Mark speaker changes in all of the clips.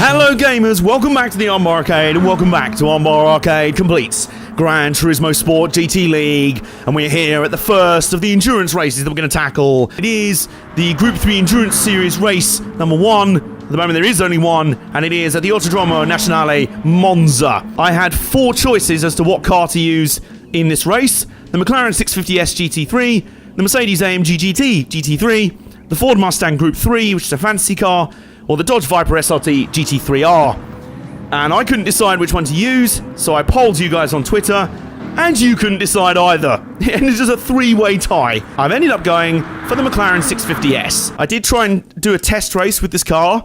Speaker 1: Hello gamers, welcome back to the Armbar Arcade and welcome back to Armbar Arcade Completes Gran Turismo Sport GT League, and we're here at the first of the endurance races that we're going to tackle. It is the Gr.3 Endurance Series race number 1. At the moment there is only one, and it is at the Turismo Nazionale Monza. I had 4 choices as to what car to use in this race: the McLaren 650S GT3, the Mercedes AMG GT GT3, the Ford Mustang Gr.3, which is a fantasy car, or the Dodge Viper SRT GT3R. And I couldn't decide which one to use, so I polled you guys on Twitter, and you couldn't decide either. And it's just a 3-way tie. I've ended up going for the McLaren 650S. I did try and do a test race with this car.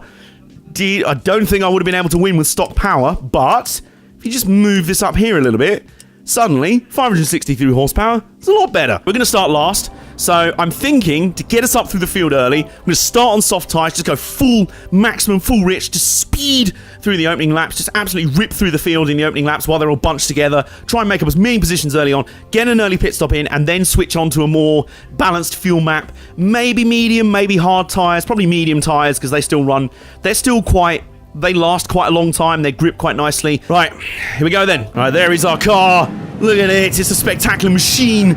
Speaker 1: I don't think I would have been able to win with stock power, but if you just move this up here a little bit, suddenly 563 horsepower is a lot better. We're going to start last. So I'm thinking, to get us up through the field early, I'm going to start on soft tyres, just go full, maximum, full rich, just speed through the opening laps, just absolutely rip through the field in the opening laps while they're all bunched together, try and make up as many positions early on, get an early pit stop in, and then switch on to a more balanced fuel map. Maybe medium, maybe hard tyres, probably medium tyres, because they still run, they last quite a long time, they grip quite nicely. Right, here we go then. All right, there is our car. Look at it, it's a spectacular machine.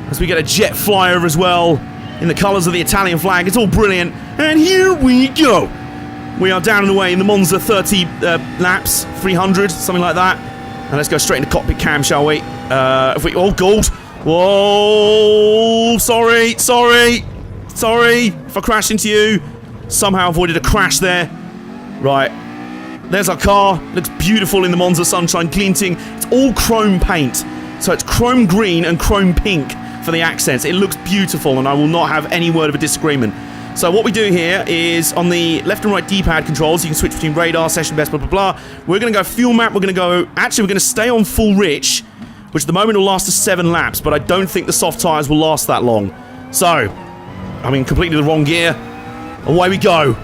Speaker 1: As we get a jet flyover as well, in the colours of the Italian flag. It's all brilliant. And here we go. We are down and away in the Monza 30 laps, 300, something like that. And let's go straight into cockpit cam, shall we? Oh, gold. Whoa, sorry. If I crash into you. Somehow avoided a crash there. Right. There's our car. Looks beautiful in the Monza sunshine, glinting. It's all chrome paint. So it's chrome green and chrome pink for the accents. It looks beautiful, and I will not have any word of a disagreement. So what we do here is, on the left and right D-pad controls, you can switch between radar, session best, blah, blah, blah. We're going to go fuel map. We're going to stay on full rich, which at the moment will last us 7 laps, but I don't think the soft tyres will last that long. So, I'm in completely the wrong gear. Away we go.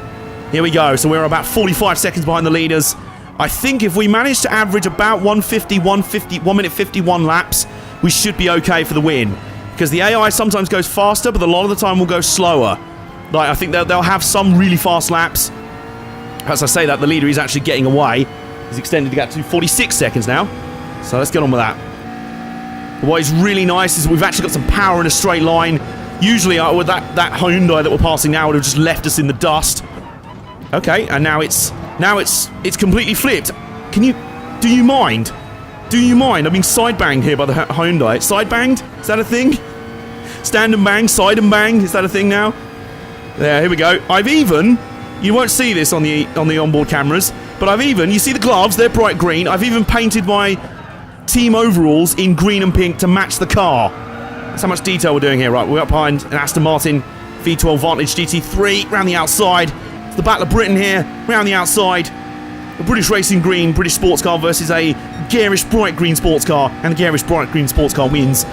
Speaker 1: Here we go. So we're about 45 seconds behind the leaders. I think if we manage to average about 1 minute 51 laps, we should be okay for the win. Because the AI sometimes goes faster, but a lot of the time will go slower. Like, I think they'll have some really fast laps. As I say that, the leader is actually getting away. He's extended the gap to 46 seconds now. So let's get on with that. But what is really nice is we've actually got some power in a straight line. Usually, with that Hyundai that we're passing now would have just left us in the dust. Okay, and now it's completely flipped. Do you mind? Do you mind? I'm being side banged here by the Hyundai. Side banged? Is that a thing? Stand and bang, side and bang. Is that a thing now? There, here we go. I've even, you won't see this on the onboard cameras, but you see the gloves, they're bright green. I've even painted my team overalls in green and pink to match the car. That's how much detail we're doing here. Right, we're up behind an Aston Martin V12 Vantage GT3 round the outside. It's the Battle of Britain here, round the outside. A British Racing Green British sports car versus a garish bright green sports car, and the garish bright green sports car wins.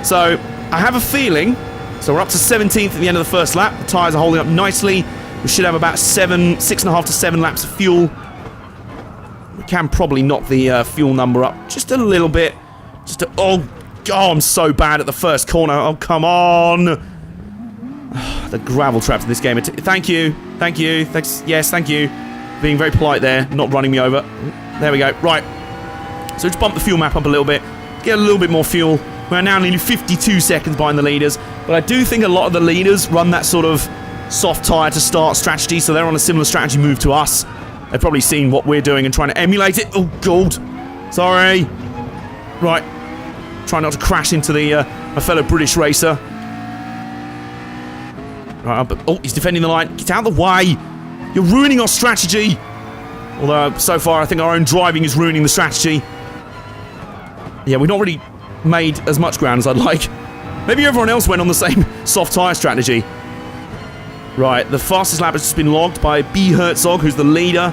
Speaker 1: So I have a feeling, so we're up to 17th at the end of the first lap. The tyres are holding up nicely. We should have about 6.5 to 7 laps of fuel. We can probably knock the fuel number up just a little bit. Oh, I'm so bad at the first corner. Oh, come on. The gravel traps in this game. Thank you. Thanks. Yes, thank you. Being very polite there, not running me over. There we go. Right. So just bump the fuel map up a little bit. Get a little bit more fuel. We're now nearly 52 seconds behind the leaders. But I do think a lot of the leaders run that sort of soft tyre to start strategy, so they're on a similar strategy move to us. They've probably seen what we're doing and trying to emulate it. Oh, gold. Sorry. Right. Try not to crash into my fellow British racer. Right, oh, he's defending the line. Get out of the way. You're ruining our strategy. Although, so far, I think our own driving is ruining the strategy. Yeah, we've not really made as much ground as I'd like. Maybe everyone else went on the same soft tyre strategy. Right, the fastest lap has just been logged by B. Herzog, who's the leader.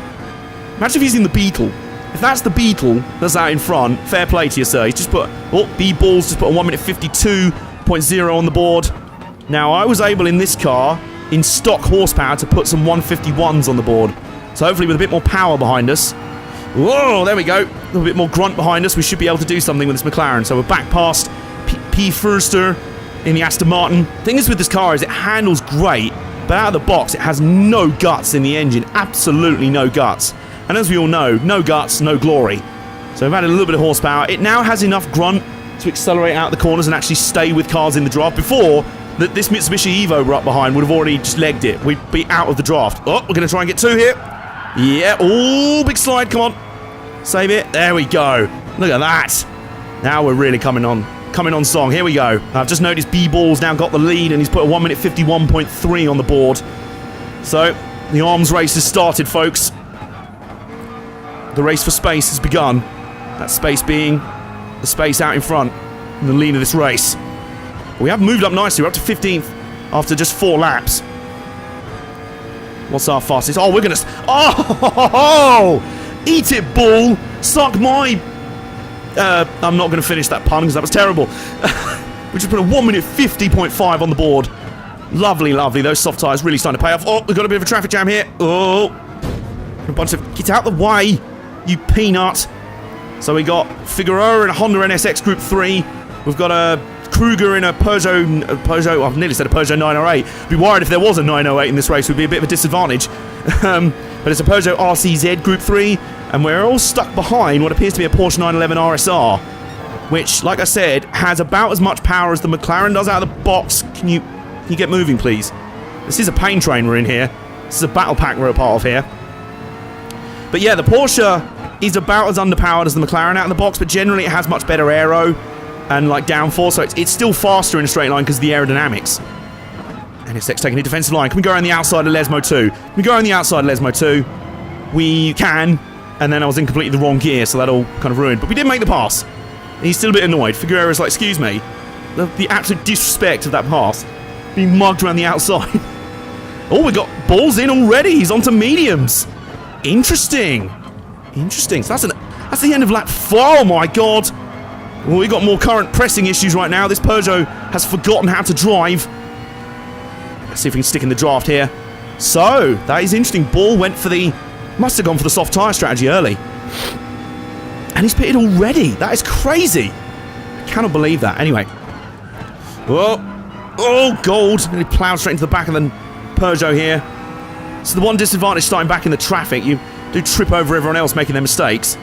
Speaker 1: Imagine if he's in the Beetle. If that's the Beetle that's out in front, fair play to you, sir. He's just put... Oh, B-Balls just put a 1 minute 52.0 on the board. Now, I was able in this car, in stock horsepower, to put some 151s on the board. So hopefully with a bit more power behind us. Whoa, there we go. A little bit more grunt behind us. We should be able to do something with this McLaren. So we're back past P. Furster in the Aston Martin. The thing is with this car is it handles great, but out of the box it has no guts in the engine. Absolutely no guts. And as we all know, no guts, no glory. So we've added a little bit of horsepower. It now has enough grunt to accelerate out the corners and actually stay with cars in the draft. Before, this Mitsubishi Evo we're up behind would have already just legged it. We'd be out of the draft. Oh, we're going to try and get 2 here. Yeah, oh, big slide, come on. Save it. There we go. Look at that. Now we're really coming on song. Here we go. I've just noticed B-Ball's now got the lead and he's put a 1 minute 51.3 on the board. So, the arms race has started, folks. The race for space has begun. That space being the space out in front in the lead of this race. We have moved up nicely. We're up to 15th after just 4 laps. What's our fastest? Oh, we're going to... Oh! Eat it, Ball! Suck my... I'm not going to finish that pun because that was terrible. We just put a 1 minute 50.5 on the board. Lovely, lovely. Those soft tyres really starting to pay off. Oh, we've got a bit of a traffic jam here. Oh! A bunch of... Get out the way, you peanut. So we got Figueroa in a Honda NSX Group 3. We've got a Kruger in a Peugeot, I've nearly said a Peugeot 908. I'd be worried if there was a 908 in this race, it would be a bit of a disadvantage. But it's a Peugeot RCZ Group 3, and we're all stuck behind what appears to be a Porsche 911 RSR, which, like I said, has about as much power as the McLaren does out of the box. Can you get moving, please? This is a pain train we're in here. This is a battle pack we're a part of here. But yeah, the Porsche is about as underpowered as the McLaren out of the box, but generally it has much better aero and like downforce, so it's still faster in a straight line because of the aerodynamics. NSX taking a defensive line. Can we go around the outside of Lesmo 2? Can we go around the outside of Lesmo 2? We can, and then I was in completely the wrong gear, so that all kind of ruined. But we did make the pass. He's still a bit annoyed. Figueroa's like, excuse me. The absolute disrespect of that pass. Being mugged around the outside. Oh, we got balls in already. He's onto mediums. Interesting. Interesting. So that's the end of lap 4. Oh my god. Well, we've got more current pressing issues right now. This Peugeot has forgotten how to drive. Let's see if we can stick in the draft here. So, that is interesting. Ball went for the... Must have gone for the soft tyre strategy early. And he's pitted already. That is crazy. I cannot believe that. Anyway. Whoa. Oh, gold. And he ploughed straight into the back of the Peugeot here. So the one disadvantage starting back in the traffic, you do trip over everyone else making their mistakes.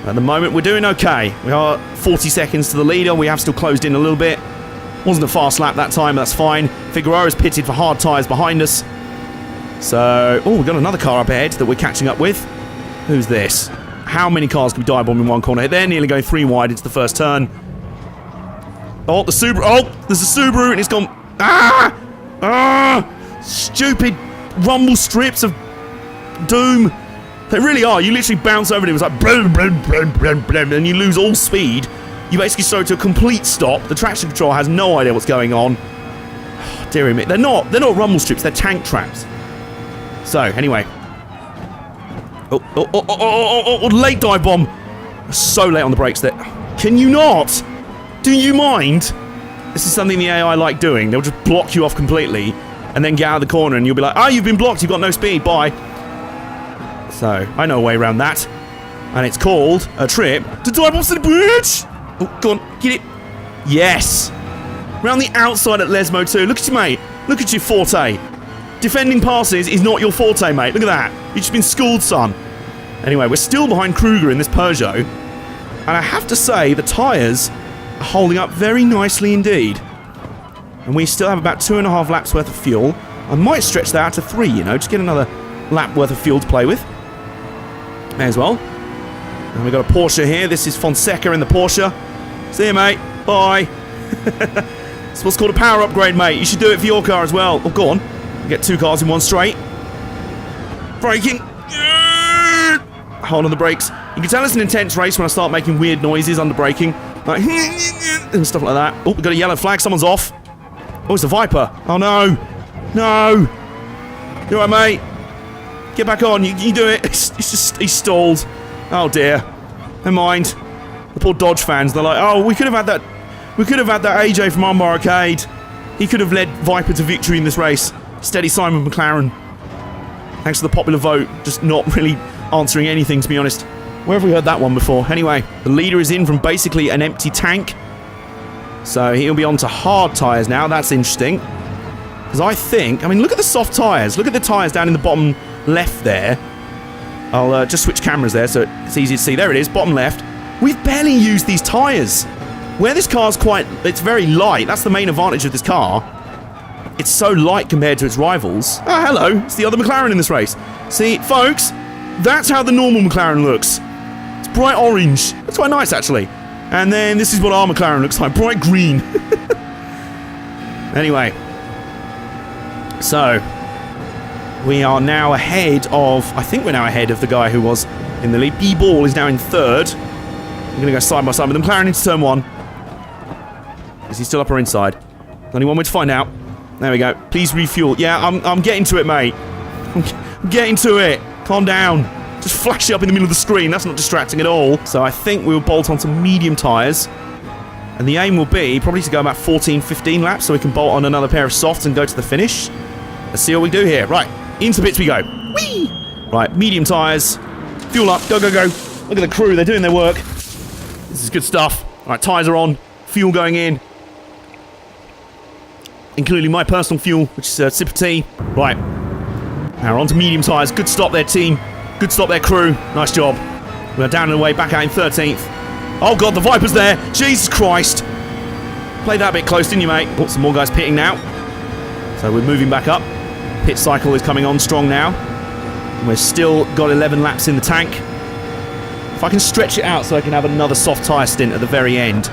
Speaker 1: At the moment, we're doing okay. We are 40 seconds to the leader. We have still closed in a little bit. Wasn't a fast lap that time, but that's fine. Figueroa's pitted for hard tyres behind us. So, oh, we've got another car up ahead that we're catching up with. Who's this? How many cars can we dive bomb in one corner? They're nearly going 3 wide into the first turn. Oh, the Subaru. Oh, there's a Subaru and it's gone. Ah! Ah! Stupid rumble strips of doom. They really are. You literally bounce over it. It was like brum, brum, brum, brum, brum, and you lose all speed. You basically slow to a complete stop. The traction control has no idea what's going on. Oh, dear me. They're not rumble strips. They're tank traps. So, anyway. Oh, late dive bomb. So late on the brakes there. Can you not? Do you mind? This is something the AI like doing. They'll just block you off completely and then get out of the corner and you'll be like, oh, you've been blocked. You've got no speed. Bye. So, I know a way around that. And it's called a trip to dive off to the bridge. Oh, go on. Get it. Yes. Round the outside at Lesmo 2. Look at you, mate. Look at your forte. Defending passes is not your forte, mate. Look at that. You've just been schooled, son. Anyway, we're still behind Kruger in this Peugeot. And I have to say, the tyres are holding up very nicely indeed. And we still have about 2.5 laps worth of fuel. I might stretch that out to 3, you know, just get another lap worth of fuel to play with. May as well. And we've got a Porsche here. This is Fonseca in the Porsche. See you, mate. Bye. It's what's called a power upgrade, mate. You should do it for your car as well. Oh, go on. You get 2 cars in one straight. Braking. Hold on the brakes. You can tell it's an intense race when I start making weird noises under braking. Like, and stuff like that. Oh, we've got a yellow flag. Someone's off. Oh, it's a Viper. Oh, no. No. You all right, mate? Get back on. You do it. He's stalled. Oh, dear. Never mind. The poor Dodge fans, they're like, oh, we could have had that AJ from Armbar Arcade. He could have led Viper to victory in this race. Steady Simon McLaren. Thanks to the popular vote. Just not really answering anything, to be honest. Where have we heard that one before? Anyway, the leader is in from basically an empty tank. So he'll be on to hard tyres now. That's interesting. Because I mean, look at the soft tyres. Look at the tyres down in the bottom left there. I'll just switch cameras there so it's easy to see. There it is, bottom left. We've barely used these tyres. Where this car's it's very light. That's the main advantage of this car. It's so light compared to its rivals. Oh, hello. It's the other McLaren in this race. See, folks, that's how the normal McLaren looks. It's bright orange. That's quite nice, actually. And then this is what our McLaren looks like. Bright green. Anyway. So, we are now ahead of... I think we're now ahead of the guy who was in the lead. B-Ball is now in third. I'm going to go side by side with the McLaren into turn 1. Is he still up or inside? Only one way to find out. There we go. Please refuel. Yeah, I'm getting to it, mate. I'm getting to it. Calm down. Just flash it up in the middle of the screen. That's not distracting at all. So I think we'll bolt onto medium tyres. And the aim will be probably to go about 14, 15 laps so we can bolt on another pair of softs and go to the finish. Let's see what we do here. Right, into bits we go. Whee! Right, medium tyres. Fuel up. Go, go, go. Look at the crew. They're doing their work. This is good stuff. Right, tyres are on. Fuel going in. Including my personal fuel, which is a sip of tea. Right. Now we're on to medium tyres. Good stop there, team. Good stop there, crew. Nice job. We're down and away, back out in 13th. Oh, God, the Viper's there. Jesus Christ. Played that a bit close, didn't you, mate? Oh, some more guys pitting now. So we're moving back up. Pit cycle is coming on strong now. And we've still got 11 laps in the tank. If I can stretch it out so I can have another soft tyre stint at the very end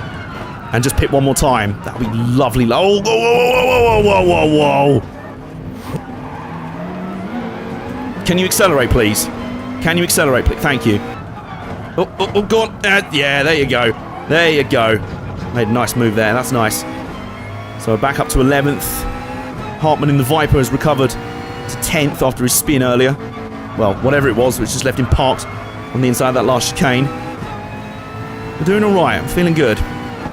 Speaker 1: and just pit one more time, that would be lovely. Oh, whoa, whoa, whoa, whoa, whoa, whoa. Can you accelerate, please? Can you accelerate, please? Thank you. Oh, oh, oh, go on. Yeah, there you go. There you go. Made a nice move there. That's nice. So we're back up to 11th. Hartman in the Viper has recovered to 10th after his spin earlier. Well, whatever it was, which just left him parked on the inside of that last chicane. We're doing alright. I'm feeling good.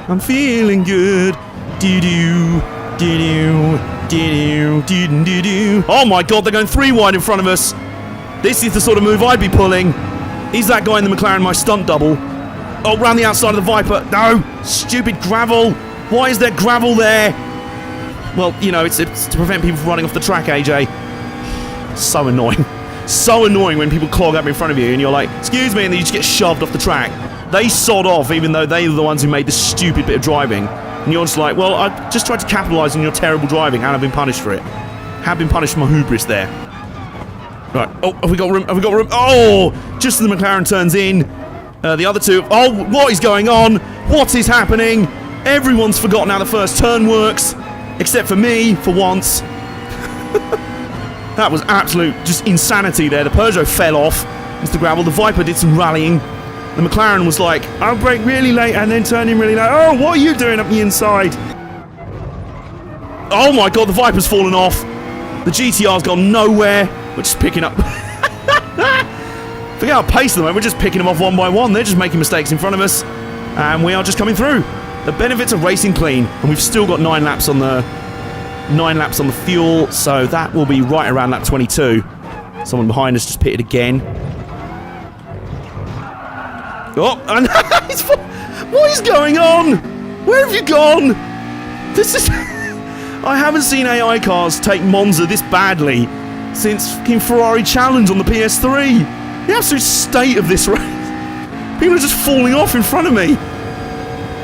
Speaker 1: I'm feeling good. Do-do, do-do, do-do, do-do, do-do. Oh my God, they're going 3 wide in front of us. This is the sort of move I'd be pulling. He's that guy in the McLaren, my stunt double. Oh, round the outside of the Viper. No! Stupid gravel! Why is there gravel there? Well, you know, it's to prevent people from running off the track, AJ. So annoying. So annoying when people clog up in front of you and you're like, excuse me, and then you just get shoved off the track. They sod off even though they were the ones who made this stupid bit of driving. And you're just like, well, I just tried to capitalise on your terrible driving and I've been punished for it. Have been punished for my hubris there. Right. Oh, have we got room? Have we got room? Oh! Just as the McLaren turns in. The other two... Oh, what is going on? What is happening? Everyone's forgotten how the first turn works. Except for me, for once. That was absolute just insanity there. The Peugeot fell off into the gravel. The Viper did some rallying. The McLaren was like, I'll brake really late and then turn in really late. Oh, what are you doing up the inside? Oh my God, the Viper's fallen off. The GTR's gone nowhere. We're just picking up... Forget our pace at the moment. We're just picking them off one by one. They're just making mistakes in front of us. And we are just coming through. The benefits of racing clean. And we've still got 9 laps on the fuel. So that will be right around lap 22. Someone behind us just pitted again. Oh, and what is going on? Where have you gone? This is... I haven't seen AI cars take Monza this badly since fucking Ferrari Challenge on the PS3. The absolute state of this race. People are just falling off in front of me.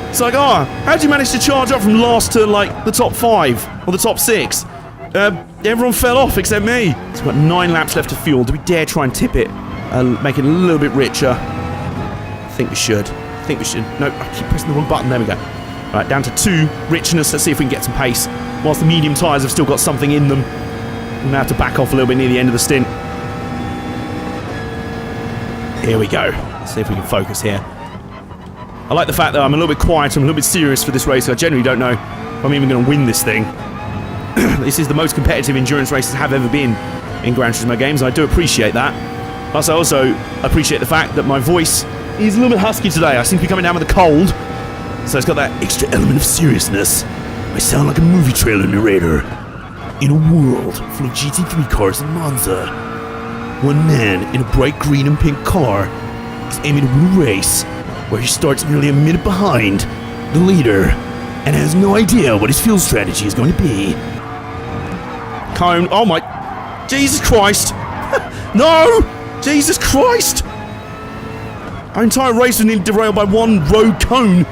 Speaker 1: It's like, oh, how did you manage to charge up from last to, like, the top 5? Or the top 6? Everyone fell off except me. So we've got 9 laps left of fuel. Do we dare try and tip it? Make it a little bit richer? I think we should. No, I keep pressing the wrong button. There we go. Right, down to 2. Richness. Let's see if we can get some pace. Whilst the medium tyres have still got something in them. I'm going to have to back off a little bit near the end of the stint. Here we go. Let's see if we can focus here. I like the fact that I'm a little bit quiet, I'm a little bit serious for this race. I generally don't know if I'm even going to win this thing. This is the most competitive endurance races have ever been in Gran Turismo games. I do appreciate that. Plus, I also appreciate the fact that my voice is a little bit husky today. I seem to be coming down with a cold. So it's got that extra element of seriousness. I sound like a movie trailer narrator. In a world full of GT3 cars in Monza, one man in a bright green and pink car is aiming to win a race where he starts nearly a minute behind the leader and has no idea what his fuel strategy is going to be. Cone, oh my... Jesus Christ! No! Jesus Christ! Our entire race was nearly derailed by one road cone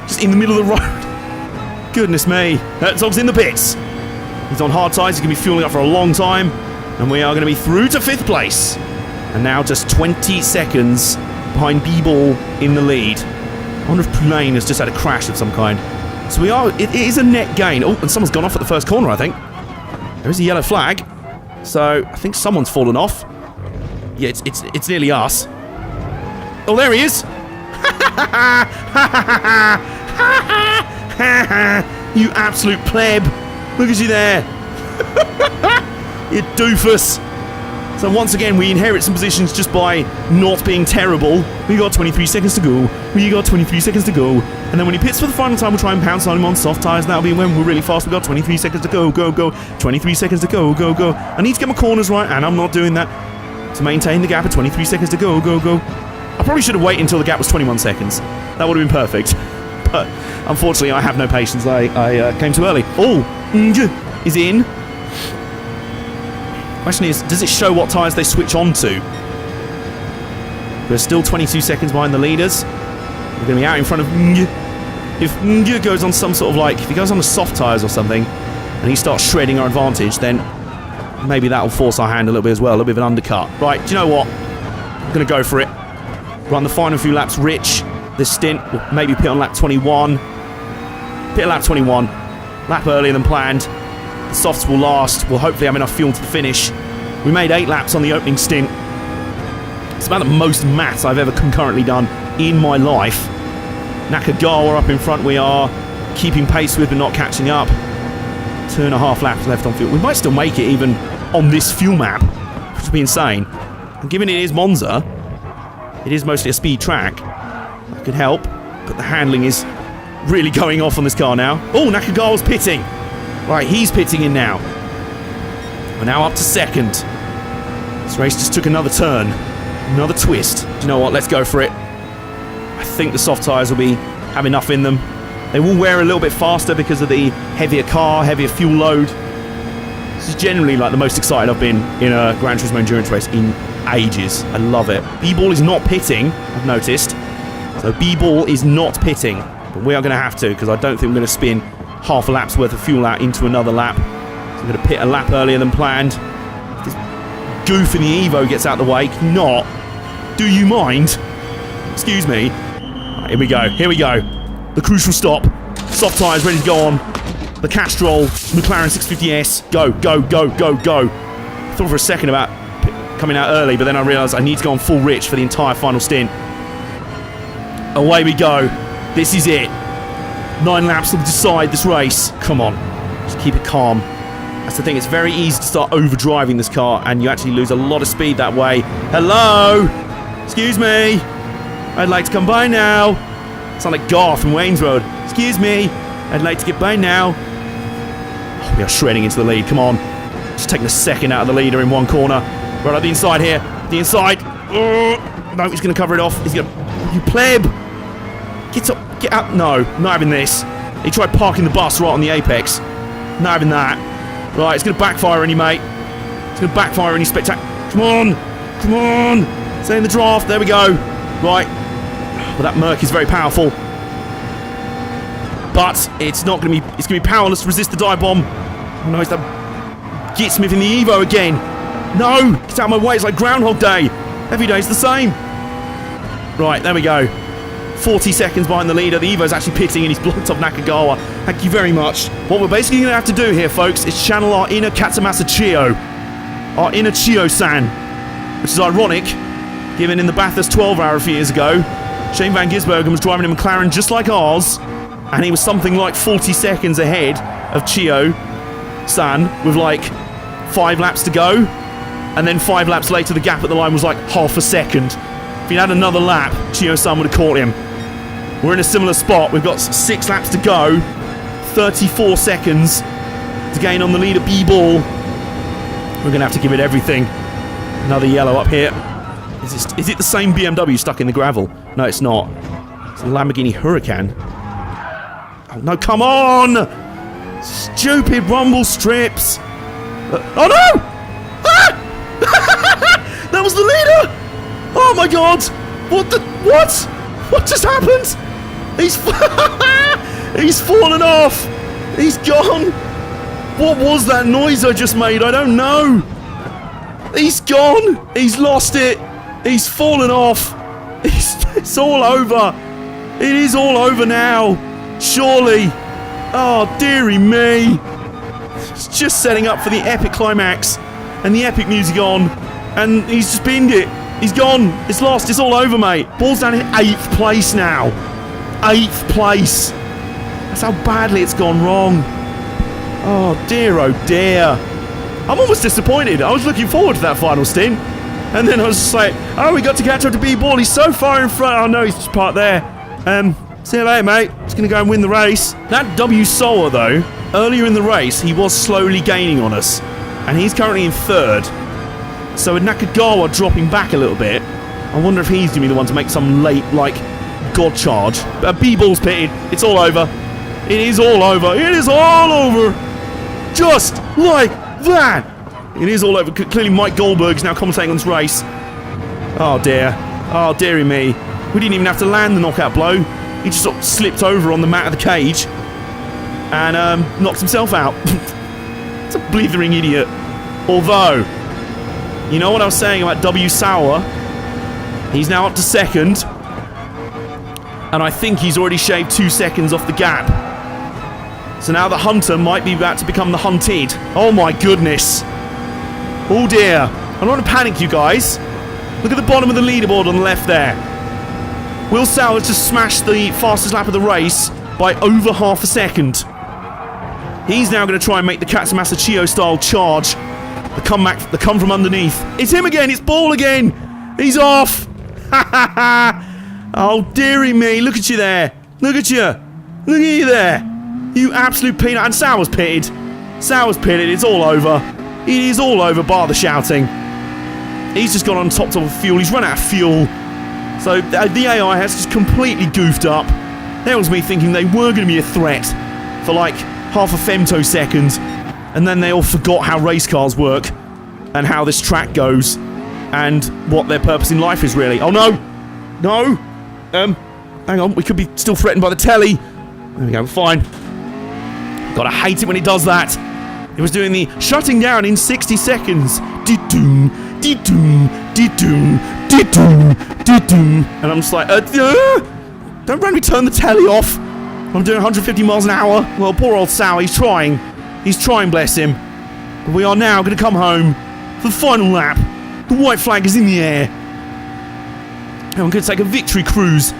Speaker 1: just in the middle of the road. Goodness me. Herzog's in the pits. He's on hard tyres. He's going to be fueling up for a long time. And we are going to be through to 5th place. And now just 20 seconds behind B-Ball in the lead. I wonder if Poulain has just had a crash of some kind. So it is a net gain. Oh, and someone's gone off at the first corner, I think. There is a yellow flag. So I think someone's fallen off. Yeah, it's nearly us. Oh, there he is. You absolute pleb. Look at you there. You doofus. So once again, we inherit some positions just by not being terrible. We got 23 seconds to go. We got 23 seconds to go. And then when he pits for the final time, we'll try and pounce on him on soft tyres. That'll be when we're really fast. We got 23 seconds to go, go, go. 23 seconds to go, go, go. I need to get my corners right, and I'm not doing that. To maintain the gap at 23 seconds to go, go, go. I probably should have waited until the gap was 21 seconds. That would have been perfect. But unfortunately, I have no patience. I came too early. Oh, is in. Question is, does it show what tyres they switch on to? We're still 22 seconds behind the leaders. We're going to be out in front of If goes on some sort of if he goes on the soft tyres or something, and he starts shredding our advantage, then maybe that will force our hand a little bit as well, a little bit of an undercut. Right, do you know what? I'm going to go for it. Run the final few laps rich. This stint, we'll maybe pit on lap 21. Pit lap 21. Lap earlier than planned. The softs will last. We'll hopefully have enough fuel to the finish. We made 8 laps on the opening stint. It's about the most maths I've ever concurrently done in my life. Nakagawa up in front we are. Keeping pace with but not catching up. 2.5 laps left on fuel. We might still make it even on this fuel map, which would be insane. And given it is Monza, it is mostly a speed track. That could help, but the handling is really going off on this car now. Oh, Nakagawa's pitting. Right, he's pitting in now. We're now up to 2nd. This race just took another turn. Another twist. Do you know what? Let's go for it. I think the soft tyres will have enough in them. They will wear a little bit faster because of the heavier car, heavier fuel load. This is generally the most excited I've been in a Gran Turismo endurance race in ages. I love it. B-Ball is not pitting, I've noticed. So B-Ball is not pitting. But we are going to have to, because I don't think we're going to spin half a lap's worth of fuel out into another lap. So we're going to pit a lap earlier than planned. If this goof in the Evo gets out of the way, not. Do you mind? Excuse me. Right, here we go. Here we go. The crucial stop. Soft tyres ready to go on. The Castrol McLaren 650S. Go, go, go, go, go. I thought for a second about coming out early, but then I realised I need to go on full rich for the entire final stint. Away we go. This is it. 9 laps will decide this race. Come on. Just keep it calm. That's the thing. It's very easy to start overdriving this car, and you actually lose a lot of speed that way. Hello? Excuse me. I'd like to come by now. Sound like Gar from Wayne's Road. Excuse me. I'd like to get by now. Oh, we are shredding into the lead. Come on. Just taking a second out of the leader in one corner. Right up the inside here. The inside. Oh, no, he's going to cover it off. He's going to... You pleb. Get up. Get out. No, not having this. He tried parking the bus right on the apex. Not having that. Right, it's going to backfire on you, mate. It's going to backfire on you, spectacular. Come on. Come on. Stay in the draft. There we go. Right. Well, that Merc is very powerful. But it's not going to be... It's going to be powerless to resist the dive bomb. Oh, no, it's that... Gitsmith in the Evo again. No. Get out of my way. It's like Groundhog Day. Every day is the same. Right, there we go. 40 seconds behind the leader. The Evo's actually pitting and he's blocked off Nakagawa. Thank you very much. What we're basically going to have to do here, folks, is channel our inner Katsumasa Chio. Our inner Chio-san. Which is ironic, given in the Bathurst 12-hour a few years ago, Shane Van Gisbergen was driving a McLaren just like ours, and he was something like 40 seconds ahead of Chio-san with 5 laps to go. And then 5 laps later, the gap at the line was half a second. If he'd had another lap, Chio-san would have caught him. We're in a similar spot. We've got 6 laps to go. 34 seconds to gain on the leader B-Ball. We're going to have to give it everything. Another yellow up here. Is it the same BMW stuck in the gravel? No, it's not. It's a Lamborghini Huracan. Oh, no, come on! Stupid rumble strips. Oh, no! Ah! That was the leader! Oh my god! What? What just happened? He's he's fallen off. He's gone. What was that noise I just made? I don't know. He's gone. He's lost it. He's fallen off. It's all over. It is all over now. Surely. Oh, dearie me. He's just setting up for the epic climax and the epic music on, and he's just binned it. He's gone. It's lost. It's all over, mate. Ball's down in 8th place now. 8th place. That's how badly it's gone wrong. Oh dear, oh dear. I'm almost disappointed. I was looking forward to that final stint. And then I was just like, oh, we got to catch up to B-Ball. He's so far in front. Oh no, he's just parked there. See you later, mate. Just going to go and win the race. That W Solar, though, earlier in the race, he was slowly gaining on us. And he's currently in 3rd. So with Nakagawa dropping back a little bit, I wonder if he's going to be the one to make some late, like, God charge. B-Ball's pitted. It's all over. It is all over. It is all over. Just like that. It is all over. Clearly Mike Goldberg's now commentating on this race. Oh dear. Oh dearie me. We didn't even have to land the knockout blow. He just sort of slipped over on the mat of the cage and knocked himself out. It's a blithering idiot. Although, you know what I was saying about W Sauer? He's now up to 2nd. And I think he's already shaved 2 seconds off the gap. So now the hunter might be about to become the hunted. Oh my goodness. Oh dear. I don't want to panic, you guys. Look at the bottom of the leaderboard on the left there. Will Sauer just smashed the fastest lap of the race by over half a second. He's now going to try and make the Katsumasa Chiyo style charge. The comeback, the come from underneath. It's him again. It's Ball again. He's off. Ha ha ha. Oh dearie me. Look at you there. Look at you. Look at you there. You absolute peanut. And Sauer's pitted. Sauer's pitted. It's all over. It is all over, bar the shouting. He's just gone on top of fuel. He's run out of fuel. So the AI has just completely goofed up. That was me thinking they were going to be a threat for like half a femtosecond. And then they all forgot how race cars work and how this track goes and what their purpose in life is really. Oh no! No! Hang on. We could be still threatened by the telly. There we go. Fine. Gotta hate it when it does that. It was doing the shutting down in 60 seconds. Di-doom, di-doom, di-doom, di-doom, di-doom. And I'm just like, don't randomly turn the telly off. I'm doing 150 miles an hour. Well, poor old Sal, he's trying. He's trying, bless him. But we are now going to come home for the final lap. The white flag is in the air. And I'm going to take a victory cruise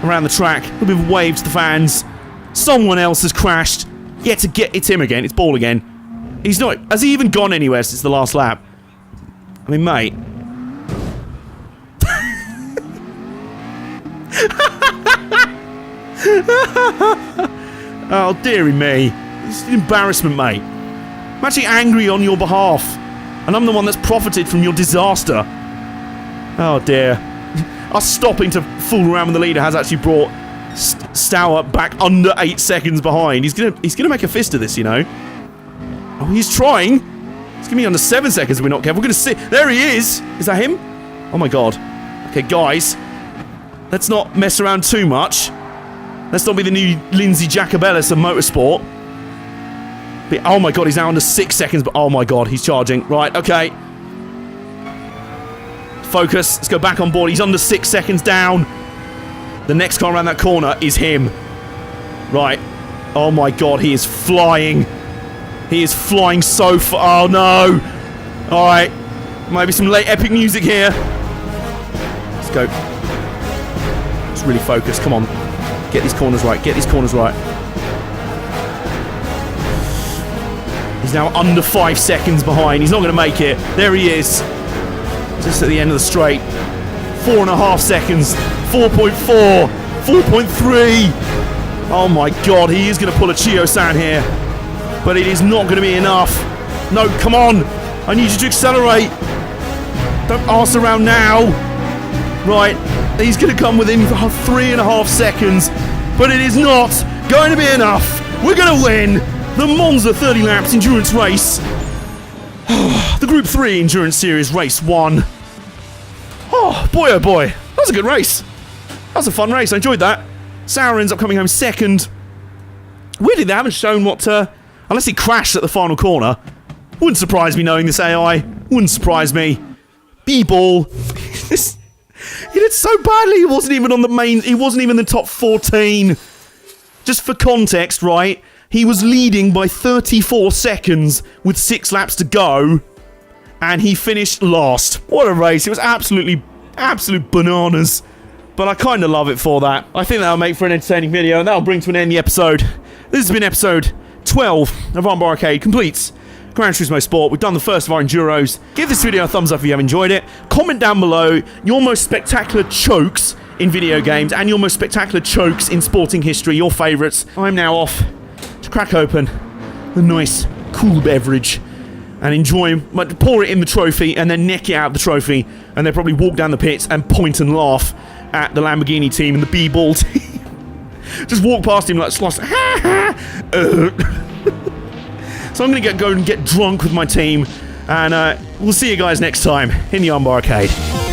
Speaker 1: around the track. A little bit of a wave to the fans. Someone else has crashed. It's him again. It's Ball again. He's not... Has he even gone anywhere since the last lap? I mean, mate. Oh, dearie me. This is an embarrassment, mate. I'm actually angry on your behalf. And I'm the one that's profited from your disaster. Oh, dear. Us stopping to fool around with the leader has actually brought Stour back under 8 seconds behind. He's gonna make a fist of this, you know. Oh, he's trying. It's gonna be under 7 seconds if we're not careful. We're gonna see. There he is. Is that him? Oh my god. Okay, guys. Let's not mess around too much. Let's not be the new Lindsay Jacobellis of motorsport. But, oh my god, he's now under 6 seconds. But oh my god, he's charging. Right, okay. Focus. Let's go back on board. He's under 6 seconds down. The next car around that corner is him. Right. Oh my god, he is flying. He is flying so far. Oh no. Alright. Maybe some late epic music here. Let's go. Let's really focus. Come on. Get these corners right. Get these corners right. He's now under 5 seconds behind. He's not going to make it. There he is. Just at the end of the straight. 4.5 seconds. 4.4. 4.3. Oh my god, he is going to pull a Chiyo-san here. But it is not going to be enough. No, come on. I need you to accelerate. Don't arse around now. Right. He's going to come within 3.5 seconds. But it is not going to be enough. We're going to win the Monza 30 laps endurance race. The Group 3 endurance series race 1. Oh. Oh boy, that was a good race. That was a fun race, I enjoyed that. Sauer ends up coming home second. Weirdly, they haven't shown what, unless he crashed at the final corner. Wouldn't surprise me knowing this AI. Wouldn't surprise me. B-ball. He did so badly, he wasn't even on the main, he wasn't even in the top 14. Just for context, right? He was leading by 34 seconds with 6 laps to go. And he finished last. What a race. It was absolute bananas. But I kind of love it for that. I think that'll make for an entertaining video, and that'll bring to an end the episode. This has been episode 12 of Armbar Arcade Completes Gran Turismo Sport. We've done the first of our Enduros. Give this video a thumbs up if you have enjoyed it. Comment down below your most spectacular chokes in video games and your most spectacular chokes in sporting history, your favourites. I'm now off to crack open a nice, cool beverage and enjoy, pour it in the trophy and then neck it out of the trophy and then probably walk down the pits and point and laugh at the Lamborghini team and the B-ball team. Just walk past him like sloss. So I'm going to go and get drunk with my team, and we'll see you guys next time in the Armbar Arcade.